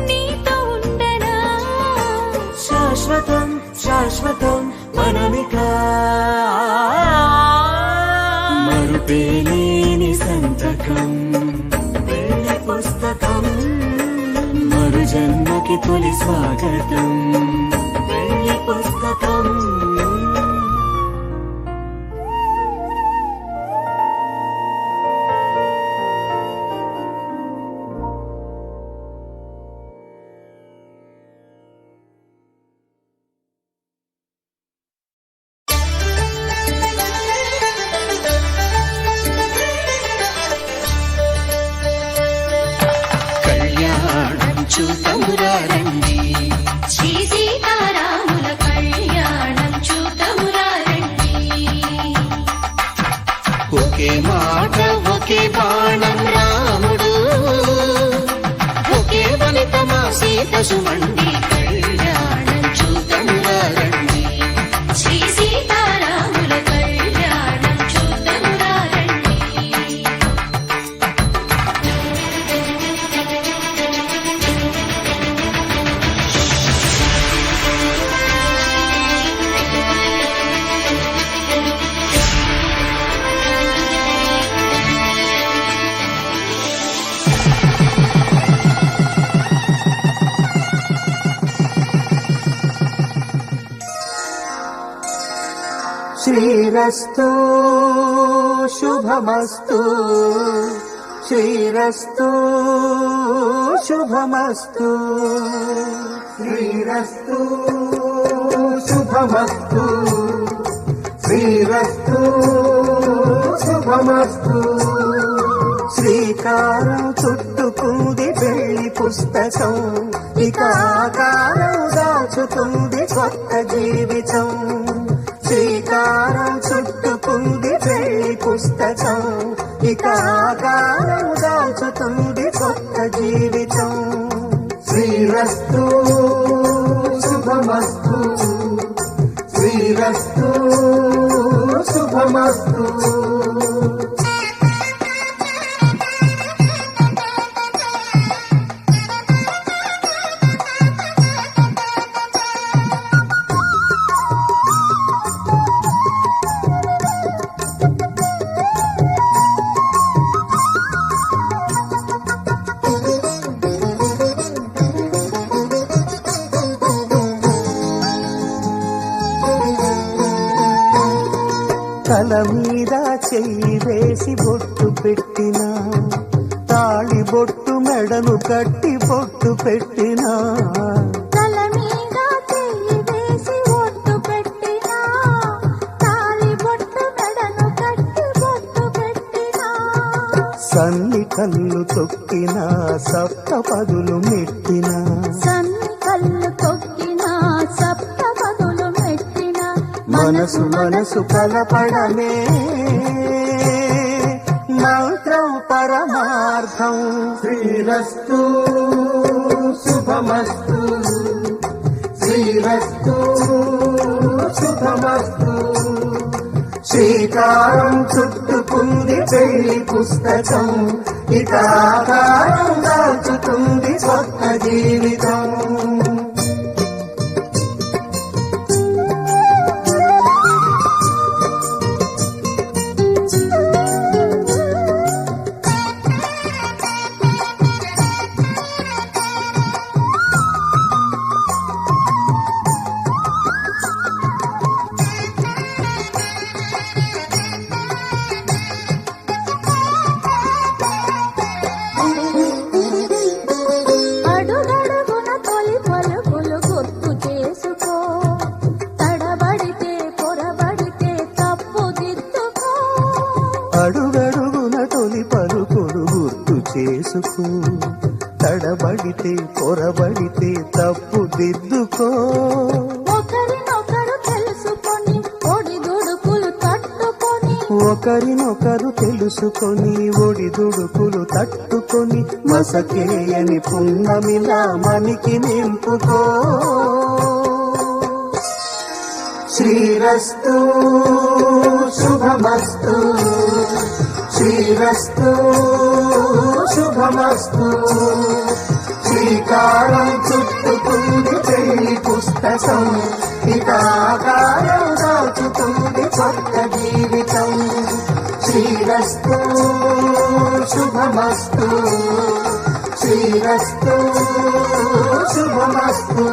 నీతో ఉండనా శాశ్వతం శాశ్వతం మనమిక మరుపేలేని సంతకం పెళ్లి పుస్తకం మరు జన్మకి తొలి స్వాగతం పెళ్లి పుస్తకం చూతమురారండి శ్రీ సీతారాముల కళ్యాణం చూతమురారండి ఒకే మాట ఒకే బాణం రాముడు ఒకే వనిత మా సీత సుమండి కళ్యాణం చూతమురారండి శ్రీ సీతారాముల కళ్యాణం చూతమురారండి శ్రీరస్తు శుభమస్తు శ్రీరస్తు శుభమస్తు శ్రీరస్తు శుభమస్తు శ్రీరస్తు శుభమస్తు శ్రీకారం చుట్టుకుంది పెళ్లి పుస్తకం ఇక ఆకారం దాచుతుంది కొత్త జీవితం శ్రీకారం చుట్టుకుంది పెళ్లి పుస్తకం ఇక ఆకారం దాచుతుంది కొత్త జీవితం శ్రీరస్తు శుభమస్తు శ్రీరస్తు శుభమస్తు తల మీద చెయ్యి వేసి బొట్టు పెట్టినా తాళి బొట్టు మెడను కట్టి బొట్టు పెట్టినా తల మీద చెయ్యి వేసి బొట్టు పెట్టినా తాళి బొట్టు మెడను కట్టి బొట్టు పెట్టినా సన్ని కళ్ళు తొక్కినా సప్త పదులు మెట్టినా సన్ని కళ్ళు తొక్కినా సప్త పదులు మెట్టినా మనసు మనసు కలపడమే మంత్రం పరమార్థం శ్రీరస్తు శుభమస్తు శ్రీరస్తు శుభమస్తు శ్రీకారం చుట్టుకుంది పెళ్లి పుస్తకం ఇక ఆకారం దాచుతుంది కొత్త జీవితం అడుగడుగున తొలి పలుకులు గుర్తు చేసుకో తడబడితే పొరబడితే తప్పు దిద్దుకో ఒకరినొకరు తెలుసుకొని ఒడిదుడుకులు తట్టుకొని ఒకరినొకరు తెలుసుకొని ఒడిదుడుకులు తట్టుకొని మసకేయని పున్నమిలా మనికి నింపుకో శ్రీరస్తు శుభమస్తు శ్రీరస్తు శుభమస్తు. శ్రీకారం చుట్టుకుంది పెళ్లి పుస్తకం, ఇక ఆకారం దాచుతుంది కొత్త జీవితం. శ్రీరస్తు శుభమస్తు, శ్రీరస్తు శుభమస్తు.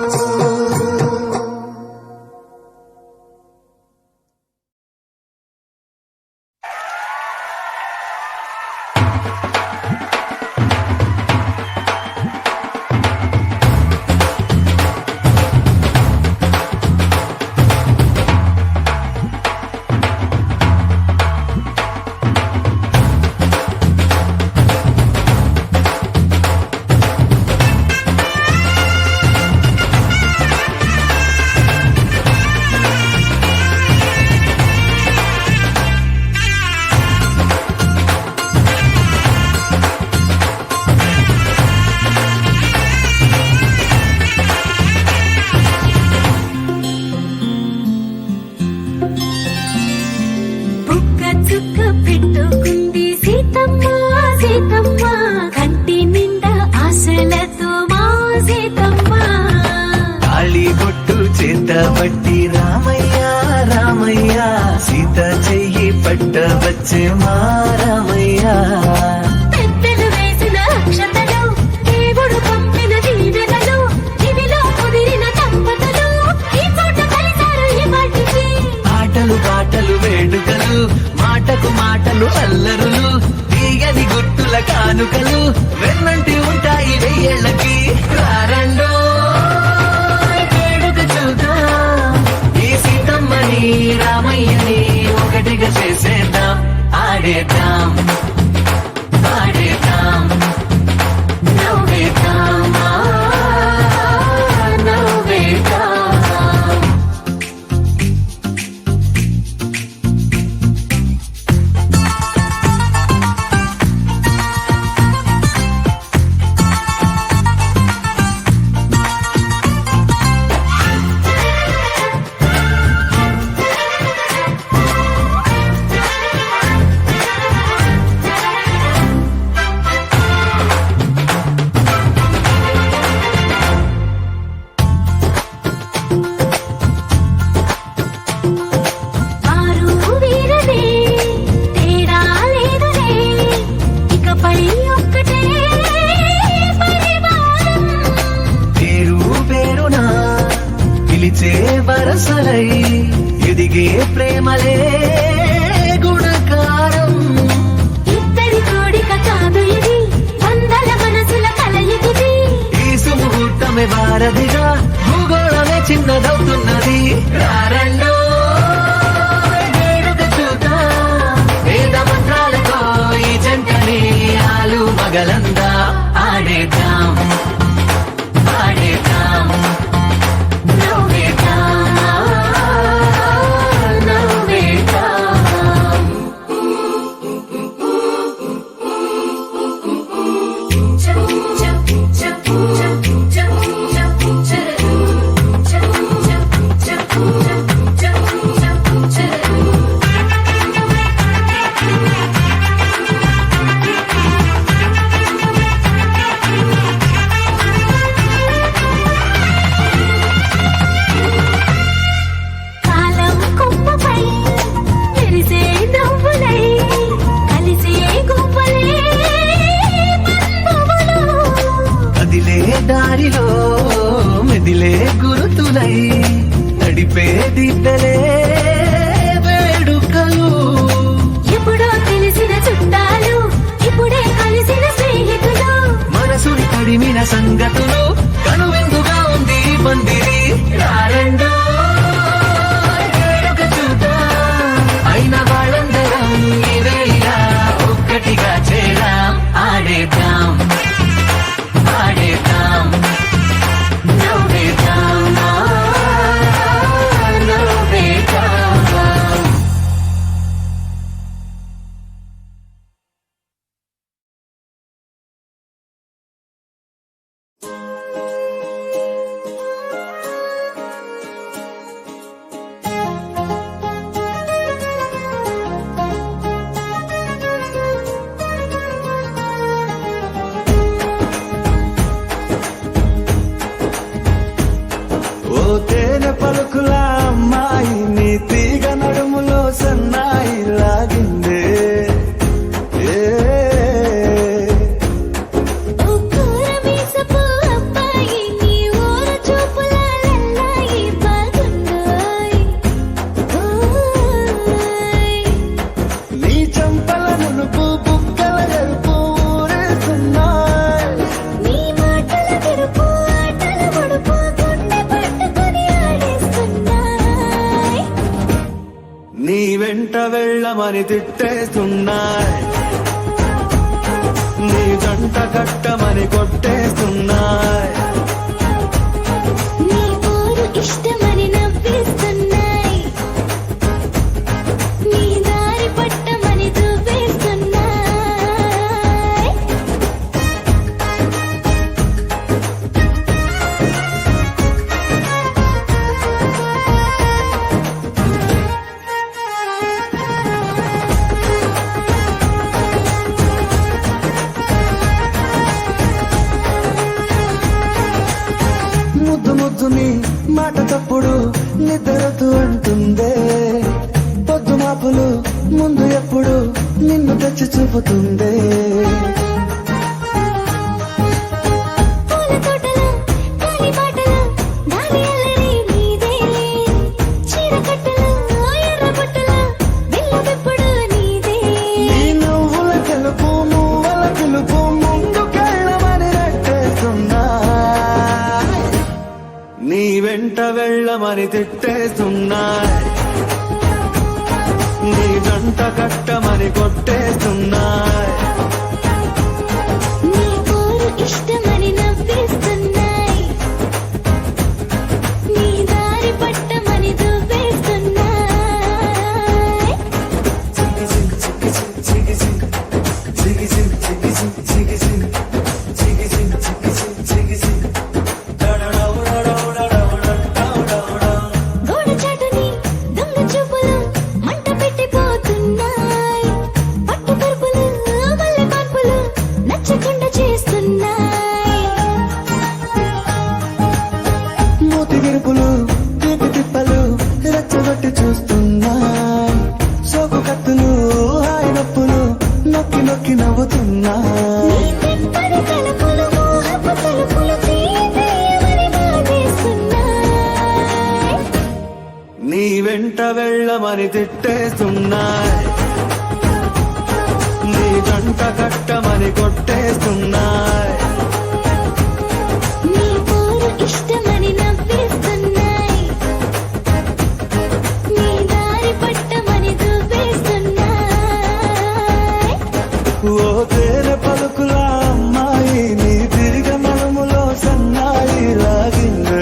పట్టి రామయ్య రామయ్య సీత చెయ్యి పట్టవచ్చే మా రామయ్య. పెద్దలు వేసిన అక్షతలు, దేవుడు పంపిన దీవెనలు, ఇవిలో కుదిరిన దంపతులు ఈ చోట కలిసారు ఈ వాటికి. ఆటలు పాటలు వేడుకలు, మాటకు మాటలు అల్లరులు, తీయని గుర్తుల కానుకలు వెన్నంటి ఉంటాయి వెయ్యేళ్ళకి. రారండో రామయ్యని ఒకటిగా చేసేద్దాం, ఆడేద్దాం పాడేద్దాం నవ్వేద్దాం నవ్వేద్దాం. వరసలై ఎదిగే ప్రేమలే గుణకారం. ఇద్దరి కోడిక కాదు ఇది, వందల మనసుల కలయికిది. ఈ సుముహూర్తమే వారధిగా, భూగోళమే చిన్నదవుతున్నది. రారండో వేడుక చూద్దాం, వేద మంత్రాలతో ఈ జంటని ఆలు మగలందా ఆడేద్దాం ఆడేద్దాం దారిలో మెదిలే గురుతులై నడిపే దిద్దలే వేడుకలు. ఎప్పుడో తెలిసిన చుట్టాలు, ఇప్పుడే కలిసిన స్నేహితులు, మనసుని తడిమిన సంగతులు, కనువిందుగా ఉంది పందిరి. రారండో వేడుక చూద్దాం, అయిన వాళ్ళందరం ఇవేలా ఒక్కటిగా చేరాం, ఆడేద్దాం ఆడేద్దాం నవ్వేద్దాం నవ్వేద్దాం. వెళ్ళమని తిట్టేస్తున్నాయి, నీ జంట కట్టమని కొట్టేస్తున్నాయి. నీ పోరు ఇష్టమని నవ్విస్తున్నాయి, నీ దారి పట్టమని దువ్వేస్తున్నాయి. ముద్దు ముద్దుని మాట తప్పుడు నిద్రతూ అంటుందే, పొద్దు మాపులు ముందు ఎప్పుడు నిన్ను తెచ్చి చూపుతుందే. పూల తోటలో గాలి బాటలో గాలి అల్లరి నీదేలే, చీర కట్టులో ఎర్ర బుట్టలో వెల్లువెప్పుడు నీదే. ఈ నువ్వుల తెలుపు నువ్వుల పిలుపు ముందుకెళ్ళమని నెట్టేస్తున్నా, నీ వెంట వెళ్ళమని తిట్టేస్తున్నాయి, నీ జంట కట్టమని కొట్టేస్తున్నాయి. నీ పోరు ఇష్టమని నవ్విస్తున్నాయి, నీ దారి పట్టమని దువ్వేస్తున్నాయి. గోడ చాటుని దొంగ చూపులు మంట పెట్టిపోతున్నాయి, పట్టు పరుపులు మల్లె పాన్పులు నచ్చకుండా చేస్తున్నాయి. మూతి విరుపులు తీపి తిప్పలు రెచ్చగొట్టి చూస్తున్నాయి, సోకు కత్తులు హాయి నొప్పులు నొక్కి నొక్కి నవ్వుతున్నాయి. నీ తెప్పని తలుపులు మోహపు తలుపులు తీసేయమని బాధేస్తున్నాయి. నీ వెంట వెళ్ళమని తిట్టేస్తున్నాయి, నీ జంట కట్టమని కొట్టేస్తున్నాయి. నీ పోరు ఇష్టమని నవ్విస్తున్నాయి, నీ దారి పట్టమని దువ్వేస్తున్నాయి. ఓ తేనె పలుకుల అమ్మాయి నీ తిరిగ మనములో సన్నాయి లాగిందే.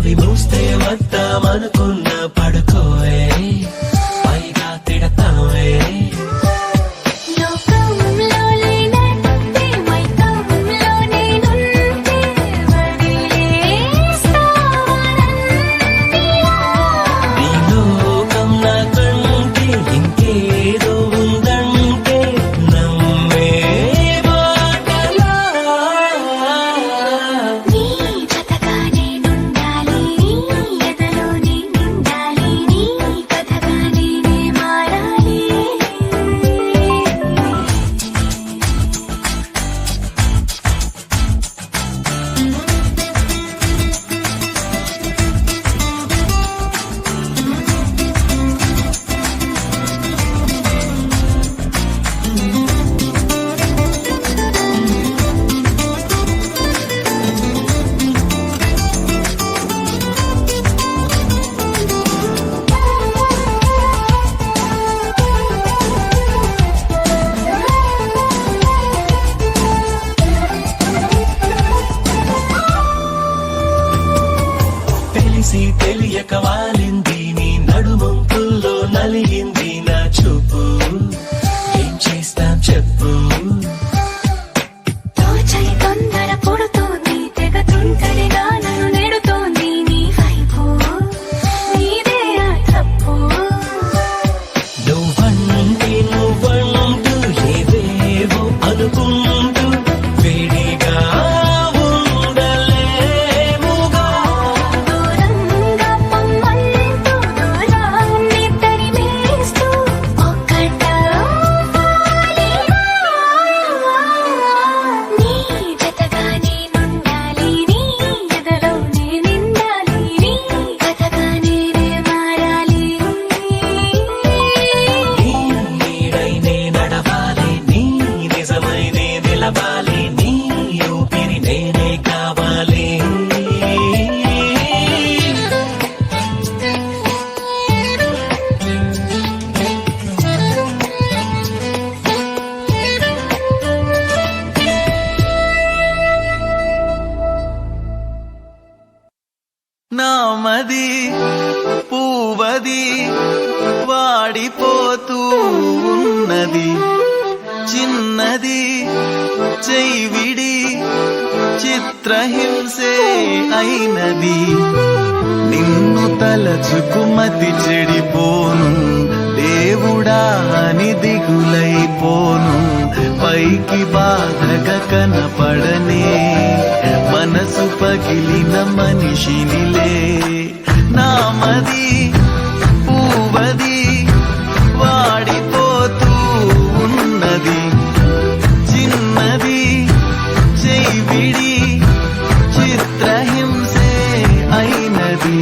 అవి మూస్తే వద్దామనుకున్న పడుకోవే పైగా తిడతావే లోకంలో లేనట్టే మైకంలో నేనుంటే వదిలేస్తావనన్నీలా. నీ లోకం నాకంటే ఇంకేదో ఉందంటే నమ్మే మాటలా నీ జతగా నేనుండాలి, నీ ఎదలో నే నిండాలి, నీ కథగా నేనే మారాలి. తెలిసి తెలియక వాలింది నీ నడుమంపుల్లో నలిగింది నా చూపు ఏం చేస్తాం చెప్పు తోచని తొందర పుడుతోంది, తెగ తుంటరిగా నన్ను నెడుతోంది నీ వైపు. నీదే ఆ తప్పు. నువ్వంటూ ఏవేవో అనుకుంటూ వేడిగా ఉండలేముగా దూరంగా పొమ్మంటూ దూరాన్ని తరిమేస్తూ ఒక్కటవ్వాలిగా. నీ జతగా నేనుండాలి, నీ ఎదలో నే నిండాలి, నీ కథగా నేనే మారాలి. నీ నీడై నే నడవాలి నీ నిజమై నే నిలవాలి నీ ఊపిరి నేనే కావాలి నామది పూవది వాడిపోతూ ఉన్నది చిన్నది చైవిడి చిత్రహింసే అయినది నిన్ను తలచుకుమతి చెడిపోను దేవుడా అని దిగులైపోను పైకి బాధగా కనపడనే మనసు పగిలిన మనిషినిలే నామది పూవది వాడిపోతూ ఉన్నది చిన్నది చైవిడి చిత్రహింసే అయినది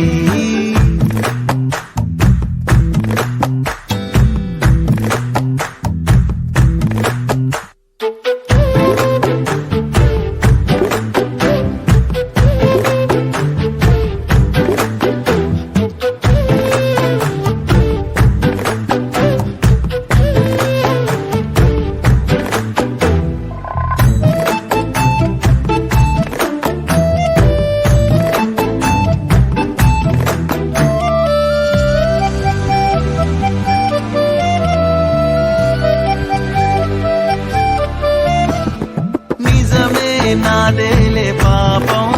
నిజమే నాదేలే పాపం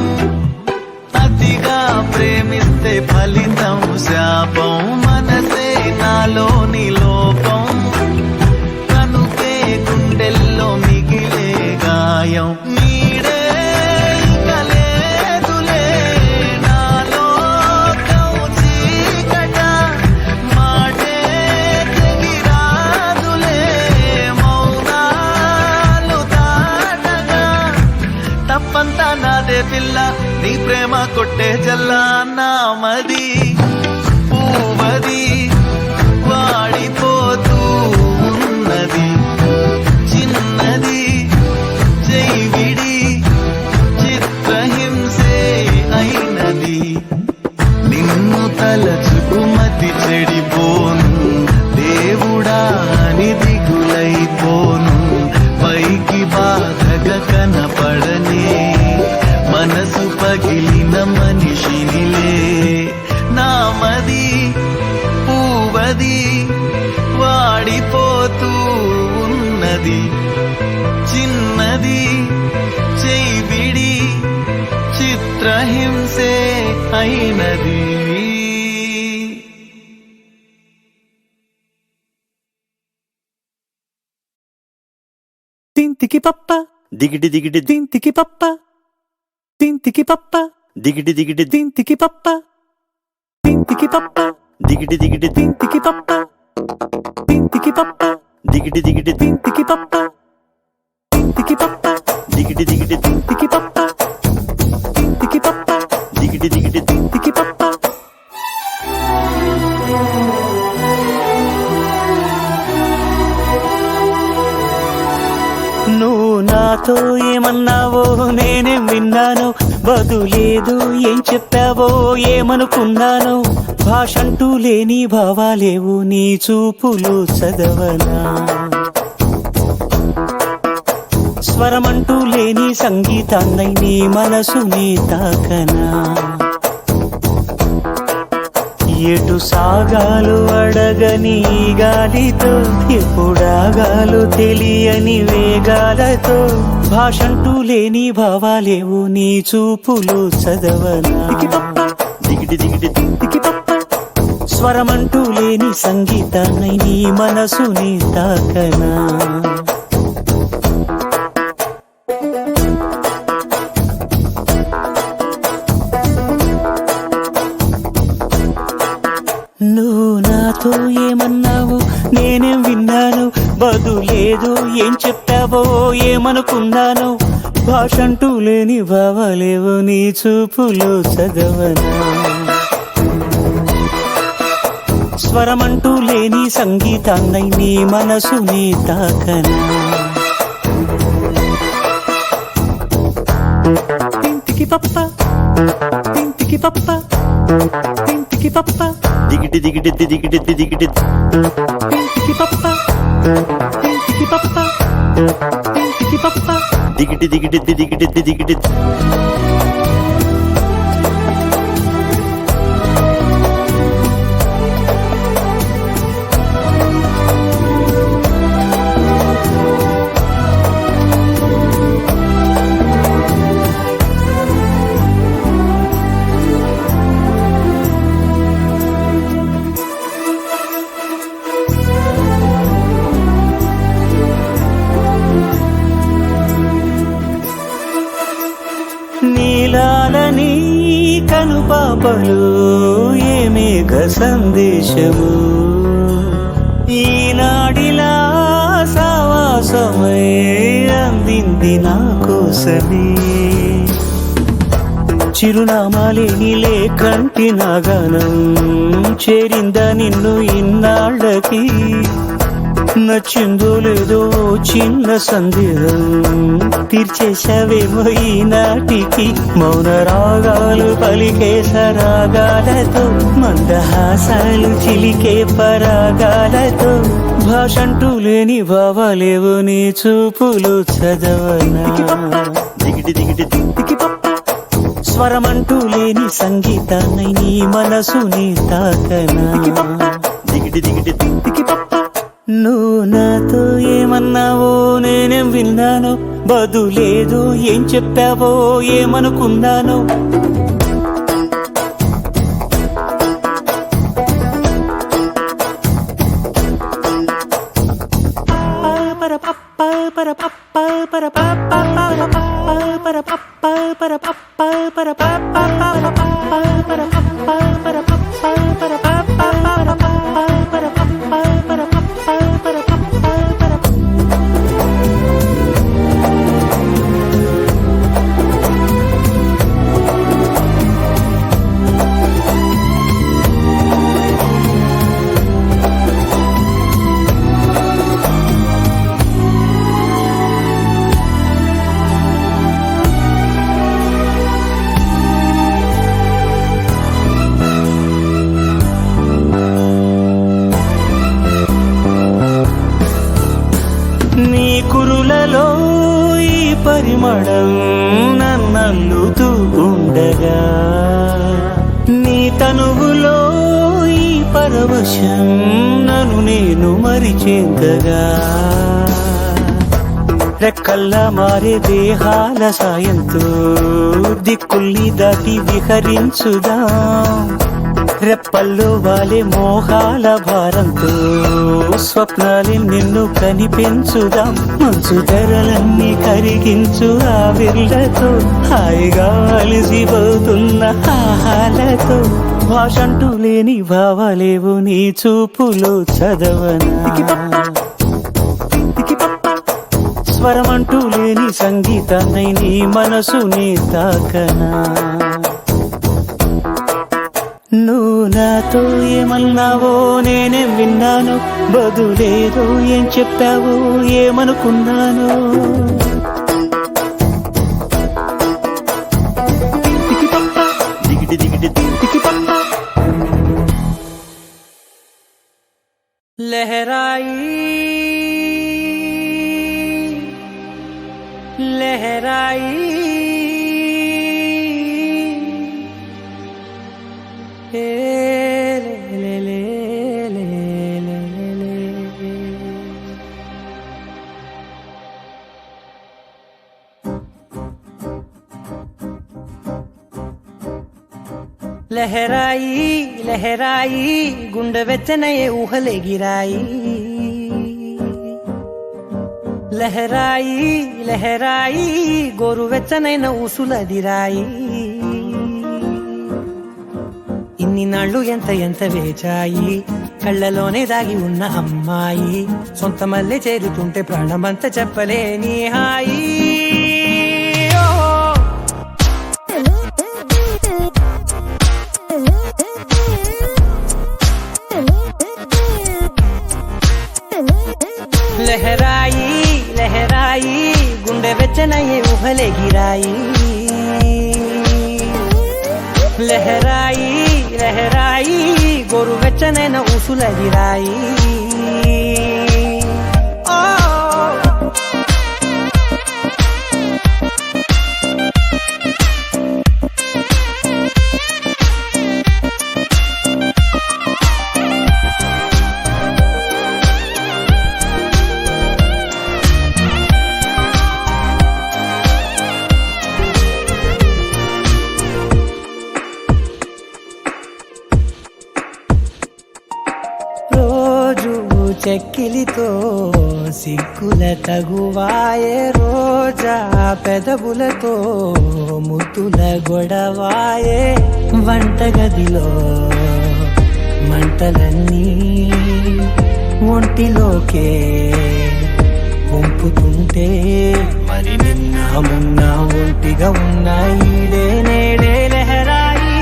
అతిగా ప్రేమిస్తే ఫలితం శాపం మనసే నాలోని లోపం కనుకే గుండెల్లో మిగిలే గాయం నీడే ఇక లేదులే నాలో చీకట మాటే తెగిరాదులే మౌనాలు దాటగా తప్పంతా నాదే పిల్ల నీ ప్రేమ కొట్టే జల్లా నామది పూవది వాడిపోతూ ఉన్నది చిన్నది చైవిడి చిత్రహింసే అయినది నిన్ను తలచుకుమతి చెడిపోను దేవుడా అని దిగులైపోను పైకి బాధగా కనపడనే మనసు పగిలిన మనిషినిలే అయినది చిన్నది చెయ్యిడి చిత్రహింసే అయినది. తింతికి పప్ప దిగిడి దిగిడి తింతికి పప్ప తింతికి పప్ప దిగిడి దిగిడి తింతికి పప్ప తింతికి పప్ప దిగిడి దిగిడి తింతికి పప్ప తింతికి పప్ప దిగిడి దిగిడి తింతికి పప్ప తింతికి పప్ప దిగిడి దిగిడి తింతికి పప్ప తింతికి పప్ప దిగిడి దిగిడి తింతికి పప్ప. నువ్వు నాతో ఏమన్నావో నేనేం విన్నాను, బదులేదు ఏం చెప్పావో ఏమనుకున్నాను. భాషంటూ లేని భావాలేవు నీ చూపులు చదవనా, స్వరమంటూ లేని సంగీతాన్నై నీ మనసుని తాకనా. ఎటు సాగాలు అడగని గాలితో ఎప్పుడాగాలు తెలియని వేగాలతో. భాషంటూ లేని భావాలేవు నీ చూపులు చదవనా, దిగిడి దిగిడి తింతికి పప్ప స్వరమంటూ లేని సంగీతాన్నై నీ మనసుని తాకనా. నువ్వు నాతో ఏమన్నావు నేనేం విన్నాను, బదులేదు ఏం చెప్పావో ఏమనుకున్నాను. భాషంటూ లేని భావాలేవు నీ చూపులు చదవనా, స్వరమంటూ లేని సంగీతాన్నై నీ మనసుని తాకనా. తింతికి పప్ప తింతికి పప్ప తింతికి పప్ప దిగిడి దిగిడి దిగిడి దిగిడి తింతికి పప్ప తింతికి పప్ప తింతికి పప్ప దిగిడి దిగిడి దిగిడి దిగిడి. నీలాలని కనుపాపలు ఏ మేఘ సందేశము, ఈనాడిలా సావాసమై అందింది నా కోసమే. చిరునామాలేని లేకంటి నాగానం చేరిందా నిన్ను ఇన్నాళ్ళకి. నచ్చిందో లేదో చిన్న సందేహం తీర్చేశావేమో ఈనాటికి. మౌన రాగాలు పలికే సరాగాలతో, మందహాసాలు చిలికే పరాగాలతో. భాషంటూ లేని భావాలేవు నీ చూపులు చదవనా, దిగిడి దిగిడి తింతికి పప్ప స్వరమంటూ లేని సంగీతాన్నై నీ మనసుని తాకనా, దిగిడి దిగిడి తింతికి పప్ప. నువ్వు నాతో ఏమన్నావో నేనేం విన్నాను, బదులేదు ఏం చెప్పావో ఏమనుకున్నాను. నీ కురులలో ఈ పరిమళం నన్నల్లుతూ ఉండగా, నీ తనువులో ఈ పరవశం నన్ను నేను మరిచేంతగా. చుక్కల్లా మారే దేహాల సాయంతో దిక్కుల్ని దాటి విహరించుదాం రెప్పల్లో వాలే మోహాల భారంతో స్వప్నాలే నిన్ను కనిపించుదాం మంచు ధరలన్నీ కరిగించు ఆ విర్లతో హాయిగా అలిసిపోతున్న ఆహాలతో భాషంటూ లేని భావాలేవు నీ చూపులో చదవనా స్వరమంటూ లేని సంగీతాన్ని నీ మనసుని తాకనా నువ్వు నాతో ఏమన్నావో నేనేం విన్నాను బదులేదో ఏం చెప్పావో ఏమనుకున్నాను దిగిటి దిగిటి దిగిటి పప్ప లహరాయి లహరాయి లహరాయి లహరాయి గుండె వెచ్చనయే ఊహలెగిరాయి లహరాయి లహరాయి గోరు వెచ్చనైన ఊసులదిరాయి ఇన్ని నాళ్ళు ఎంత ఎంత వేచాయి కళ్ళలోనే దాగి ఉన్న అమ్మాయి సొంత మల్లె చేరుతుంటే ప్రాణమంత చెప్పలేని హాయి లహరాయి లహరాయి గుండె వెచ్చనయ్యే ఊహలెగిరాయి లహరాయి లహరాయి గోరు వెచ్చనైన ఊసులదిరాయి చెక్కిలితో సిగ్గుల తగువాయే రోజా పెదవులతో ముద్దుల గొడవాయే వంటగదిలో మంటలన్నీ ఒంటిలోకే వంపుతుంటే మరి నిన్న మొన్న ఒంటిగా ఉన్నాయి నేడే లహరాయి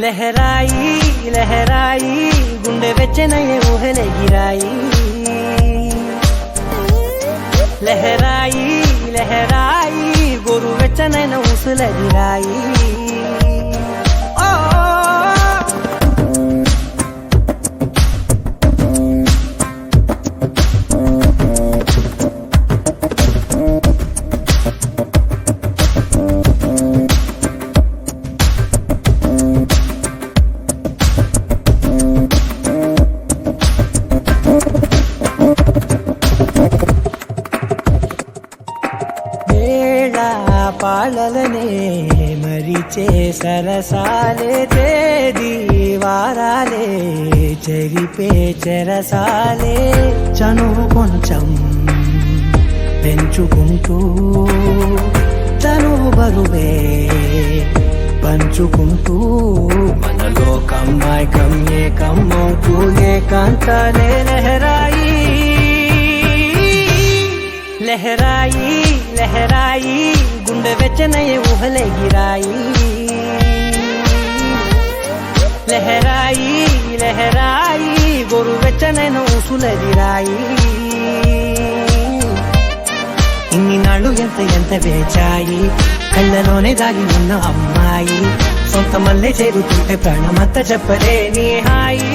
లహరాయి లహరాయి గుండె వెచ్చనయ్యే ఊహలెగిరాయి లహరాయి లహరాయి గోరు వెచ్చనైన ఊసులదిరాయి పాలలనే మరిచే సరసాలే తేదీ వారాలే చెరిపే చెరసాలే చనువు కొంచెం పెంచుకుంటూ చనువు బరువే పంచుకుంటూ మనలో కమ్మాయికం ఏకమవుతూ ఏకాంతాలే లహరాయి లహరాయి లహరాయి గుండె వెచ్చనయ్యే ఊహలెగిరాయి లహరాయి లహరాయి గోరు వెచ్చనైన ఊసులదిరాయి ఇన్ని నాళ్ళు ఎంత ఎంత వేచాయి కళ్ళలోనే దాగి ఉన్న అమ్మాయి సొంత మల్లె చేరుతుంటే ప్రాణమంత చెప్పలేని హాయి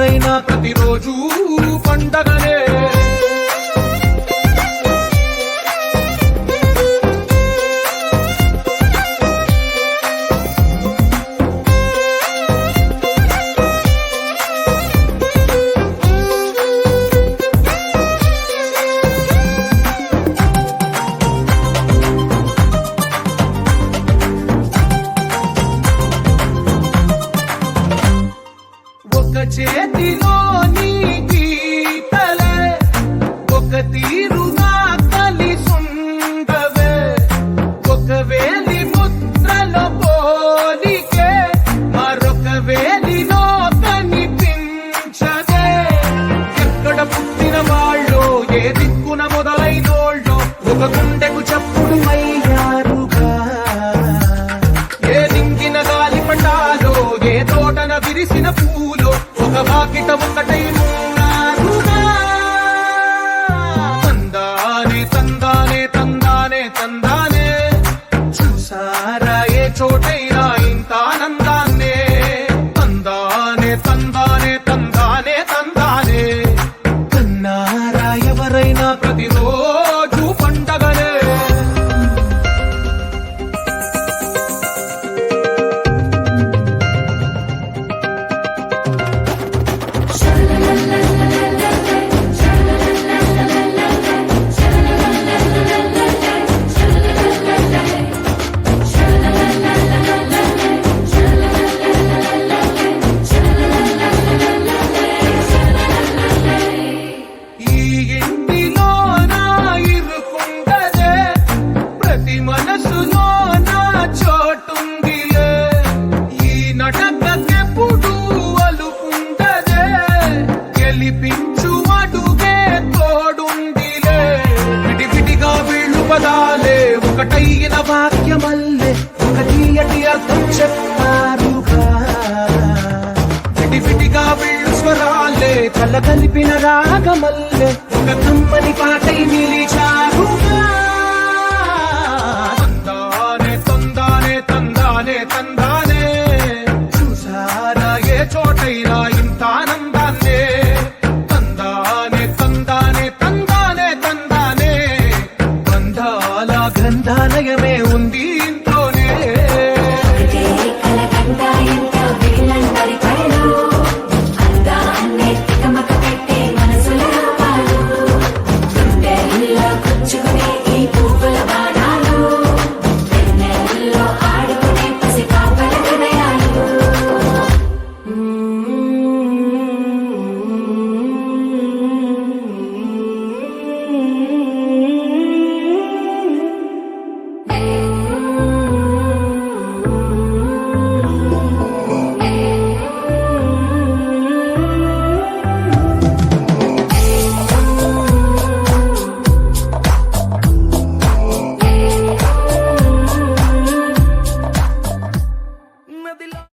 ఎవరైనా ప్రతిరోజు పండగనే. ఒక చేతిలో నీ గీతలే ఒక తీరుగా కలిసుండవే, ఒక వేలి ముద్రలో పోలికే మరొక వేలిలో కనిపించదే. ఎక్కడ పుట్టిన వాళ్ళో ఏ దిక్కున మొదలైనోళ్ళో ఒక గుండెకు చప్పుడు అయ్యారుగా. ఏ దింగిన గాలి పటాలో ఏ తోటన విరిసిన పూలో ఒక వాకిట ఒకటై ఉన్నారుగా. తందానే తందానే తందానే తందానే, చూసారా ఏ చోటైనా ఇంత ఆనందాన్నే. తందానే తందానే తందానే తందానే, కన్నారా ఎవరైనా ప్రతిరోజు పండగనే. ఈ ఇంటిలో నా ఇరుకుండదే, ప్రతి మనసులో నా చోటుందిలే. ఈ నటకెప్పుడు అలుకుండదే, గెలిపించు అడుగే తోడుందిలే. విడివిడిగా వీళ్ళు పదాలే ఒకటైన వాక్యమల్లే ఒక తీయటి అర్థం చెప్పారుగా. విడివిడిగా వీళ్ళు స్వరాలే కల కలిపిన రాగమల్లే ఒక కమ్మని పాటై నిలిచారు.